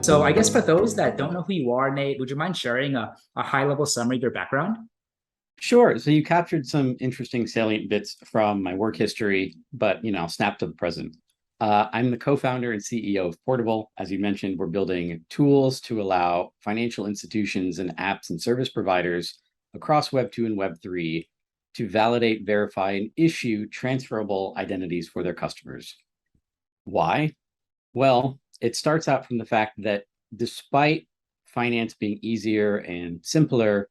So I guess for those that don't know who you are, Nate, would you mind sharing a high-level summary of your background? Sure. So you captured some interesting salient bits from my work history, but I'll snap to the present. I'm the co-founder and CEO of Portable. As you mentioned, we're building tools to allow financial institutions and apps and service providers across Web 2 and Web 3 to validate, verify, and issue transferable identities for their customers. Why? Well, it starts out from the fact that despite finance being easier and simpler,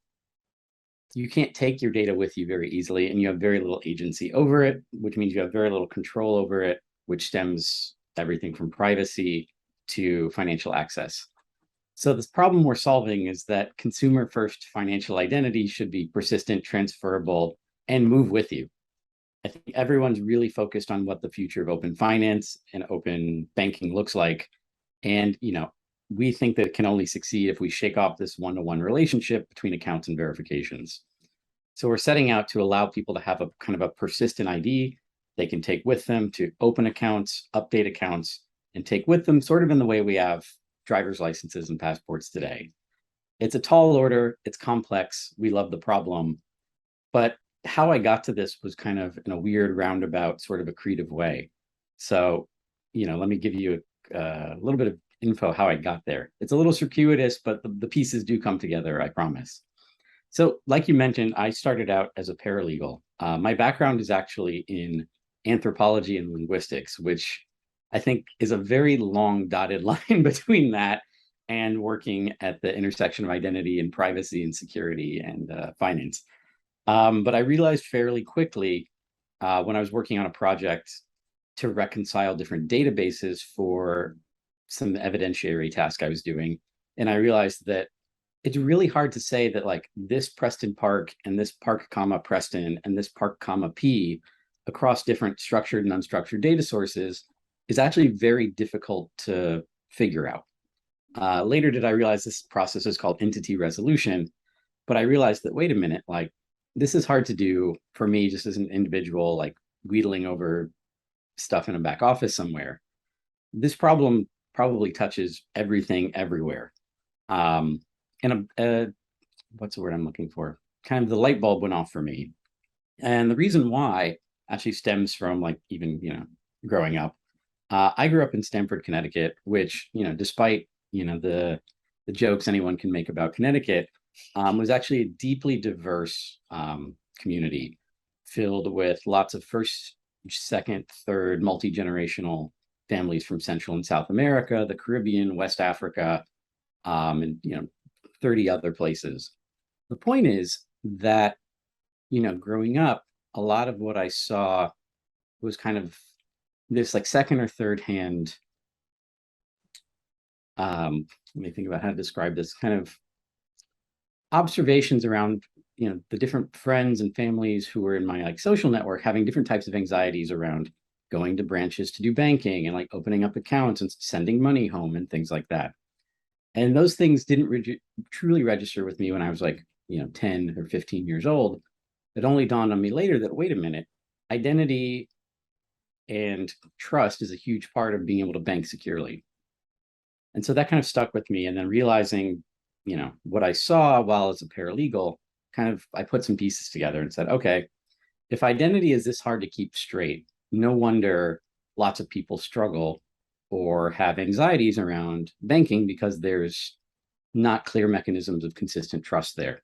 you can't take your data with you very easily, and you have very little agency over it, which means you have very little control over it, which stems everything from privacy to financial access. So this problem we're solving is that consumer first financial identity should be persistent, transferable, and move with you. I think everyone's really focused on what the future of open finance and open banking looks like. And we think that it can only succeed if we shake off this one-to-one relationship between accounts and verifications. So we're setting out to allow people to have a kind of a persistent ID they can take with them to open accounts, update accounts, and take with them sort of in the way we have driver's licenses and passports today. It's a tall order, it's complex, we love the problem, but how I got to this was kind of in a weird roundabout, sort of a creative way. So, let me give you a little bit of info how I got there. It's a little circuitous, but the pieces do come together, I promise. So like you mentioned, I started out as a paralegal. My background is actually in anthropology and linguistics, which I think is a very long dotted line between that and working at the intersection of identity and privacy and security and finance. But I realized fairly quickly when I was working on a project to reconcile different databases for some evidentiary task I was doing. And I realized that it's really hard to say that like this Preston Park and this Park comma Preston and this Park comma P across different structured and unstructured data sources is actually very difficult to figure out. Later did I realize this process is called entity resolution, but I realized that, wait a minute, like this is hard to do for me just as an individual, like wheedling over stuff in a back office somewhere. This problem probably touches everything everywhere. And what's the word I'm looking for? Kind of the light bulb went off for me. And the reason why actually stems from like even, growing up. I grew up in Stamford, Connecticut, which, despite, the jokes anyone can make about Connecticut, was actually a deeply diverse community filled with lots of first, second, third, multi-generational families from Central and South America, the Caribbean, West Africa, and 30 other places. The point is that, growing up, a lot of what I saw was kind of this like second or third hand, let me think about how to describe this, kind of observations around, the different friends and families who were in my like social network having different types of anxieties around going to branches to do banking and like opening up accounts and sending money home and things like that. And those things didn't truly register with me when I was like, 10 or 15 years old. It only dawned on me later that, wait a minute, identity and trust is a huge part of being able to bank securely. And so that kind of stuck with me. And then realizing, what I saw while as a paralegal, I put some pieces together and said, okay, if identity is this hard to keep straight, no wonder lots of people struggle or have anxieties around banking because there's not clear mechanisms of consistent trust there.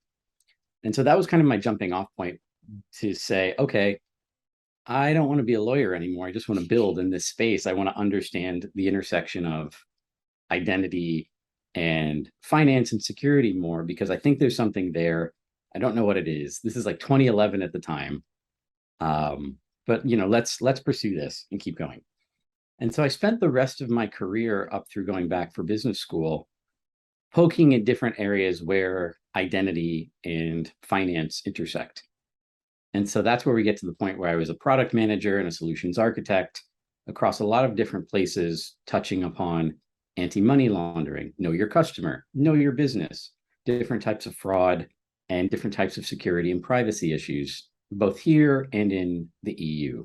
And so that was kind of my jumping off point to say, okay, I don't want to be a lawyer anymore. I just want to build in this space. I want to understand the intersection of identity and finance and security more because I think there's something there. I don't know what it is. This is like 2011 at the time. But let's pursue this and keep going. And so I spent the rest of my career up through going back for business school, poking at different areas where identity and finance intersect. And so that's where we get to the point where I was a product manager and a solutions architect across a lot of different places, touching upon anti-money laundering, know your customer, know your business, different types of fraud, and different types of security and privacy issues, both here and in the EU.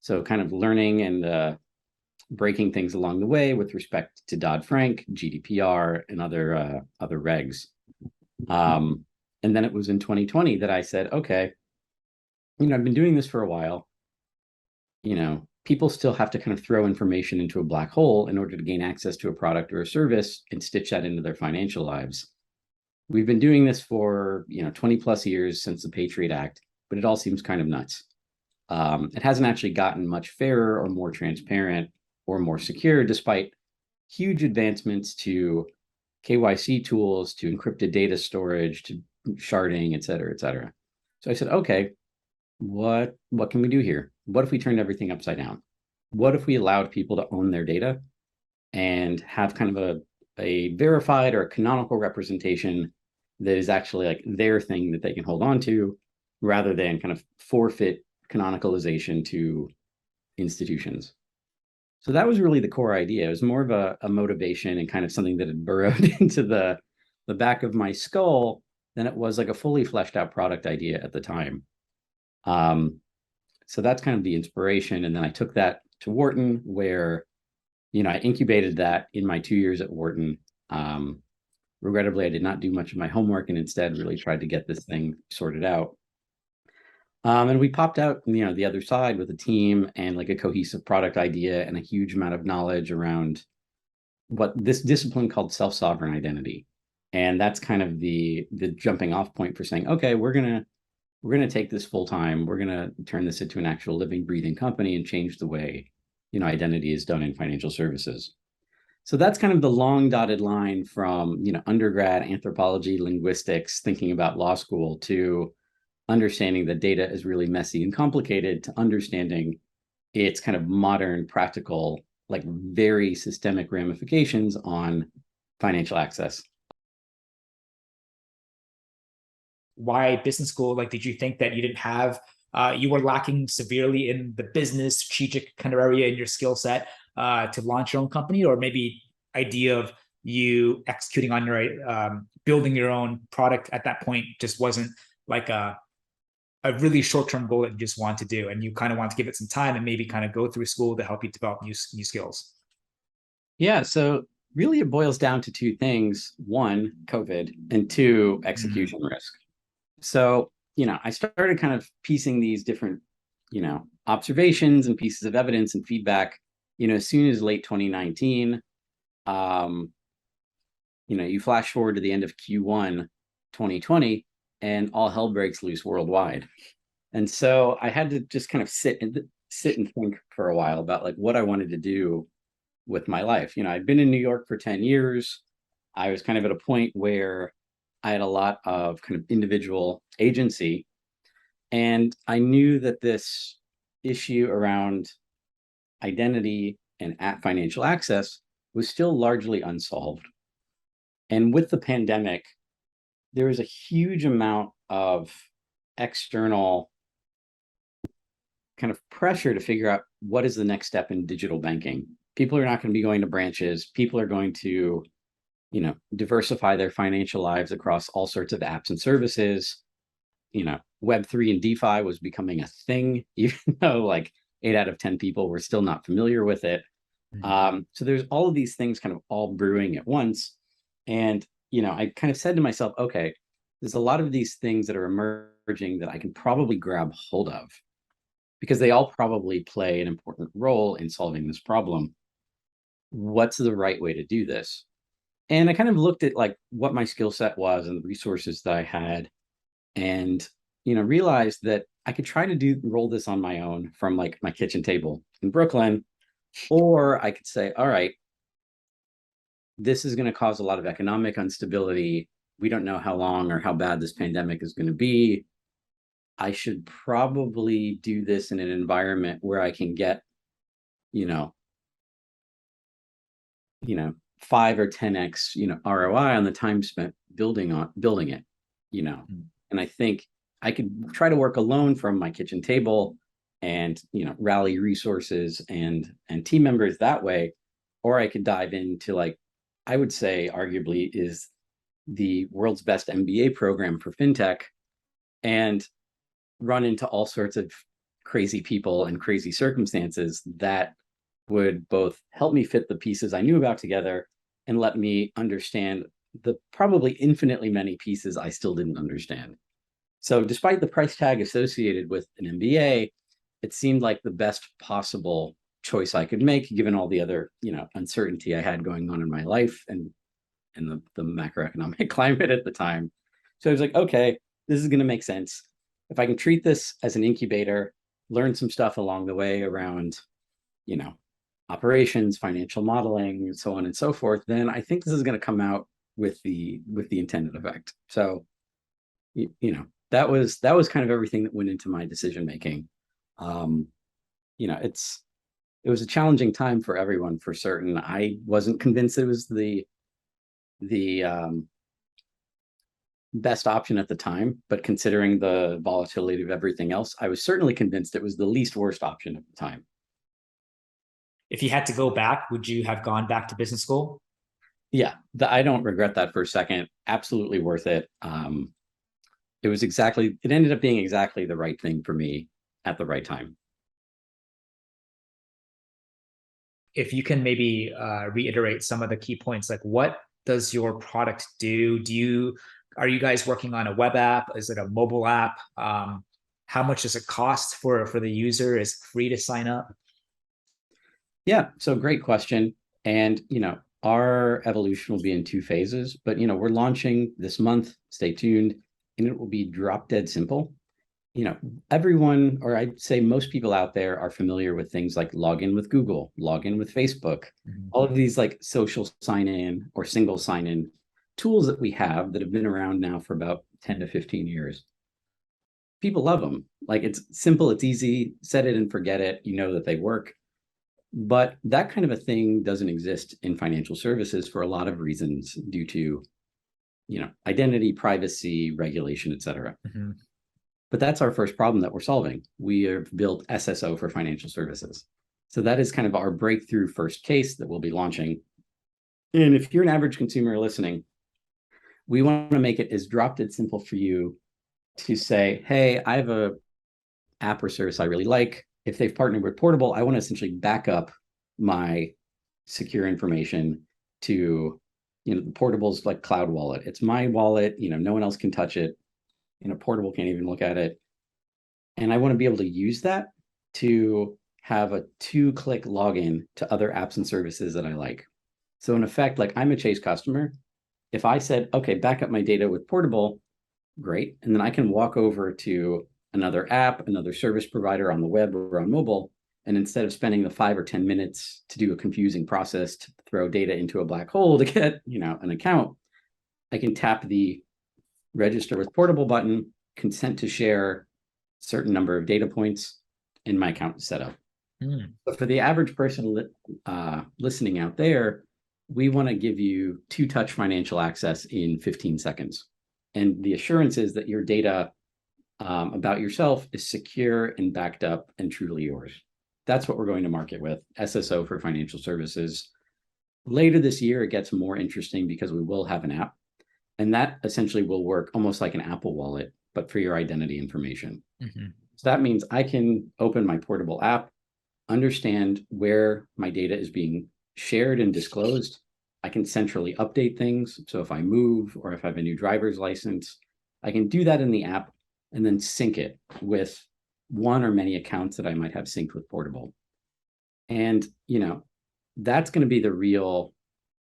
So kind of learning and breaking things along the way with respect to Dodd-Frank, GDPR, and other regs. And then it was in 2020 that I said, okay, I've been doing this for a while. People still have to kind of throw information into a black hole in order to gain access to a product or a service and stitch that into their financial lives. We've been doing this for 20 plus years since the Patriot Act, but it all seems kind of nuts. It hasn't actually gotten much fairer or more transparent or more secure, despite huge advancements to KYC tools, to encrypted data storage, to sharding, et cetera, et cetera. So I said, okay, what can we do here? What if we turned everything upside down? What if we allowed people to own their data and have kind of a verified or a canonical representation that is actually like their thing that they can hold on to, rather than kind of forfeit canonicalization to institutions? So that was really the core idea. It was more of a motivation and kind of something that had burrowed into the back of my skull than it was like a fully fleshed out product idea at the time. So that's kind of the inspiration. And then I took that to Wharton, where, I incubated that in my 2 years at Wharton. Regrettably, I did not do much of my homework and instead really tried to get this thing sorted out. And we popped out, the other side with a team and like a cohesive product idea and a huge amount of knowledge around what this discipline called self-sovereign identity. And that's kind of the jumping off point for saying, okay, we're gonna take this full time. We're gonna turn this into an actual living, breathing company and change the way, identity is done in financial services. So that's kind of the long dotted line from, undergrad anthropology, linguistics, thinking about law school, to understanding that data is really messy and complicated, to understanding its kind of modern, practical, like very systemic ramifications on financial access. Why business school? Like, did you think that you didn't have, you were lacking severely in the business strategic kind of area in your skill set to launch your own company? Or maybe idea of you executing on your, building your own product at that point just wasn't like a really short-term goal that you just want to do, and you kind of want to give it some time and maybe kind of go through school to help you develop new skills? Yeah, so really it boils down to two things. One, COVID, and two, execution risk. So, I started kind of piecing these different, observations and pieces of evidence and feedback, as soon as late 2019. You flash forward to the end of Q1 2020, and all hell breaks loose worldwide. And so I had to just kind of sit and think for a while about like what I wanted to do with my life. I'd been in New York for 10 years. I was kind of at a point where I had a lot of kind of individual agency, and I knew that this issue around identity and financial access was still largely unsolved. And with the pandemic, there was a huge amount of external kind of pressure to figure out what is the next step in digital banking. People are not going to be going to branches. People are going to, diversify their financial lives across all sorts of apps and services. Web3 and DeFi was becoming a thing, even though like 8 out of 10 people were still not familiar with it. So there's all of these things kind of all brewing at once. And, I kind of said to myself, okay, there's a lot of these things that are emerging that I can probably grab hold of, because they all probably play an important role in solving this problem. What's the right way to do this? And I kind of looked at like what my skill set was and the resources that I had, and, realized that I could try to roll this on my own from like my kitchen table in Brooklyn, or I could say, all right, this is going to cause a lot of economic instability. We don't know how long or how bad this pandemic is going to be. I should probably do this in an environment where I can get, 5 or 10x, ROI on the time spent building it, And I think I could try to work alone from my kitchen table and, rally resources and team members that way. Or I could dive into like, I would say arguably is the world's best MBA program for fintech, and run into all sorts of crazy people and crazy circumstances that would both help me fit the pieces I knew about together and let me understand the probably infinitely many pieces I still didn't understand. So despite the price tag associated with an MBA, it seemed like the best possible choice I could make, given all the other, uncertainty I had going on in my life and the macroeconomic climate at the time. So I was like, okay, this is going to make sense. If I can treat this as an incubator, learn some stuff along the way around, operations, financial modeling, and so on and so forth, then I think this is going to come out with the intended effect. So, that was kind of everything that went into my decision making. It was a challenging time for everyone for certain. I wasn't convinced it was the best option at the time, but considering the volatility of everything else, I was certainly convinced it was the least worst option at the time. If you had to go back, would you have gone back to business school? Yeah, I don't regret that for a second. Absolutely worth it. It ended up being exactly the right thing for me at the right time. If you can maybe reiterate some of the key points, like what does your product do? Are you guys working on a web app? Is it a mobile app? How much does it cost for the user? Is it free to sign up? Yeah, so great question. And, our evolution will be in two phases, but, we're launching this month, stay tuned, and it will be drop dead simple. Everyone, or I'd say most people out there are familiar with things like login with Google, login with Facebook, all of these like social sign in or single sign in tools that we have that have been around now for about 10 to 15 years. People love them. Like it's simple, it's easy, set it and forget it. You know that they work. But that kind of a thing doesn't exist in financial services for a lot of reasons due to, identity, privacy, regulation, et cetera. Mm-hmm. But that's our first problem that we're solving. We have built SSO for financial services. So that is kind of our breakthrough first case that we'll be launching. And if you're an average consumer listening, we want to make it as drop dead simple for you to say, hey, I have a app or service I really like. If they've partnered with Portable, I want to essentially back up my secure information to, the Portable's like cloud wallet. It's my wallet, no one else can touch it. Portable can't even look at it. And I want to be able to use that to have a 2-click login to other apps and services that I like. So in effect, like I'm a Chase customer. If I said, okay, back up my data with Portable, great. And then I can walk over to another app, another service provider on the web or on mobile. And instead of spending the 5 or 10 minutes to do a confusing process to throw data into a black hole to get, an account, I can tap the register with Portable button, consent to share certain number of data points, and my account is set up. But for the average person listening out there, we want to give you 2-touch financial access in 15 seconds. And the assurance is that your data about yourself is secure and backed up and truly yours. That's what we're going to market with, SSO for financial services. Later this year, it gets more interesting because we will have an app. And that essentially will work almost like an Apple Wallet, but for your identity information. Mm-hmm. So that means I can open my Portable app, understand where my data is being shared and disclosed. I can centrally update things. So if I move or if I have a new driver's license, I can do that in the app and then sync it with one or many accounts that I might have synced with Portable. And, that's going to be the real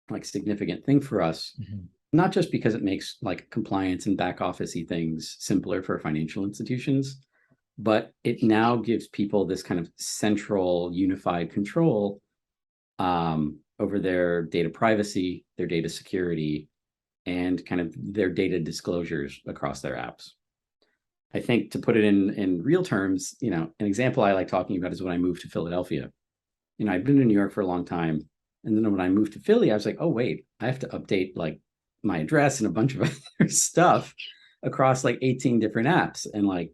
like significant thing for us. Mm-hmm. Not just because it makes like compliance and back office-y things simpler for financial institutions, but it now gives people this kind of central unified control over their data privacy, their data security, and kind of their data disclosures across their apps. I think to put it in real terms, an example I like talking about is when I moved to Philadelphia. I've been in New York for a long time. And then when I moved to Philly, I was like, oh, wait, I have to update like my address and a bunch of other stuff across like 18 different apps. And like,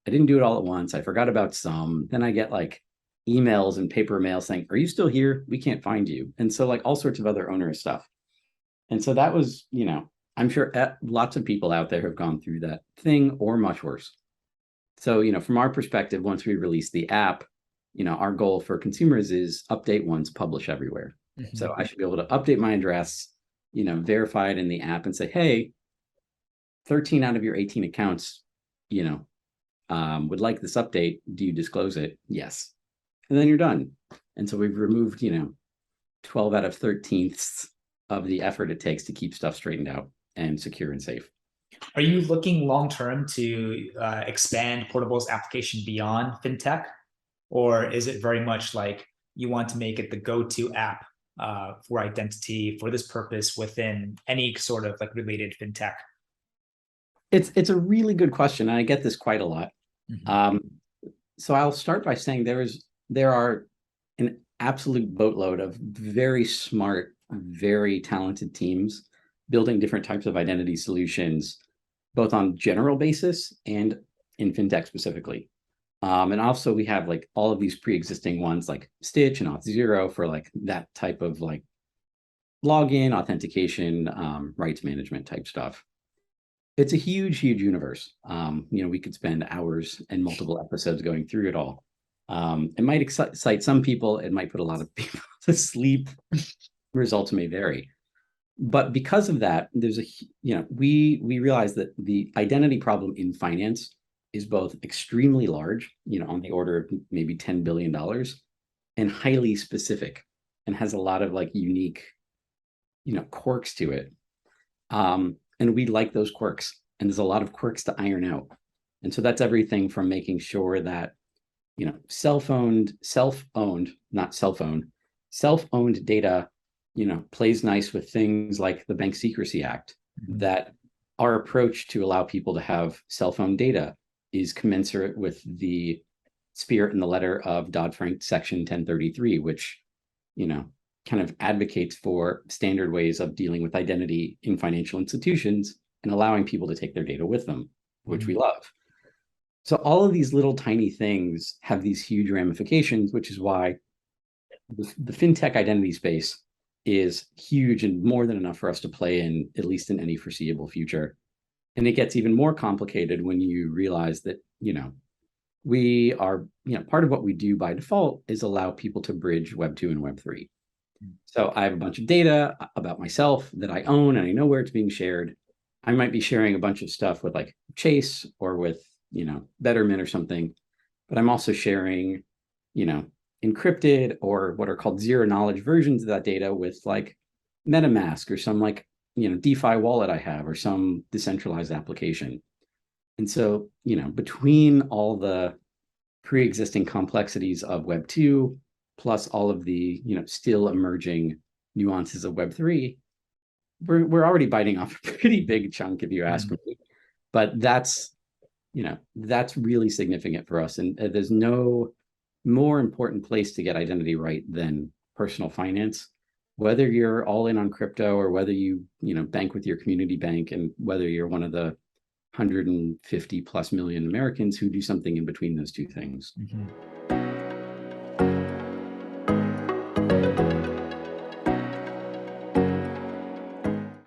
I didn't do it all at once. I forgot about some. Then I get like emails and paper mail saying, are you still here? We can't find you. And so like all sorts of other onerous stuff. And so that was, I'm sure lots of people out there have gone through that thing or much worse. So, from our perspective, once we release the app, our goal for consumers is update once, publish everywhere. So I should be able to update my address, verify it in the app and say, hey, 13 out of your 18 accounts, would like this update. Do you disclose it? Yes. And then you're done. And so we've removed, 12 out of 13ths of the effort it takes to keep stuff straightened out and secure and safe. Are you looking long term to expand Portable's application beyond fintech, or is it very much like you want to make it the go-to app for identity for this purpose within any sort of like related fintech? It's a really good question, and I get this quite a lot. Mm-hmm. So I'll start by saying there are an absolute boatload of very smart, very talented teams building different types of identity solutions, both on general basis and in fintech specifically. And also we have like all of these pre-existing ones like Stitch and Auth0 for like that type of like login, authentication, rights management type stuff. It's a huge, huge universe. We could spend hours and multiple episodes going through it all. It might excite some people. It might put a lot of people to sleep. Results may vary. But because of that, we realize that the identity problem in finance is both extremely large, on the order of maybe $10 billion, and highly specific and has a lot of like unique, quirks to it. And we like those quirks, and there's a lot of quirks to iron out. And so that's everything from making sure that, self-owned data, plays nice with things like the Bank Secrecy Act, that our approach to allow people to have self-owned data is commensurate with the spirit and the letter of Dodd-Frank Section 1033, which, kind of advocates for standard ways of dealing with identity in financial institutions and allowing people to take their data with them, which we love. So all of these little tiny things have these huge ramifications, which is why the fintech identity space is huge and more than enough for us to play in, at least in any foreseeable future. And it gets even more complicated when you realize that, we are, part of what we do by default is allow people to bridge Web 2 and Web 3. So I have a bunch of data about myself that I own and I know where it's being shared. I might be sharing a bunch of stuff with like Chase or with, Betterment or something, but I'm also sharing, encrypted or what are called zero knowledge versions of that data with like MetaMask or some like, DeFi wallet I have or some decentralized application. And so, between all the pre-existing complexities of Web 2, plus all of the, still emerging nuances of Web 3, we're already biting off a pretty big chunk, if you ask me. But that's really significant for us. And there's no more important place to get identity right than personal finance. Whether you're all in on crypto or whether you, bank with your community bank, and whether you're one of the 150 plus million Americans who do something in between those two things.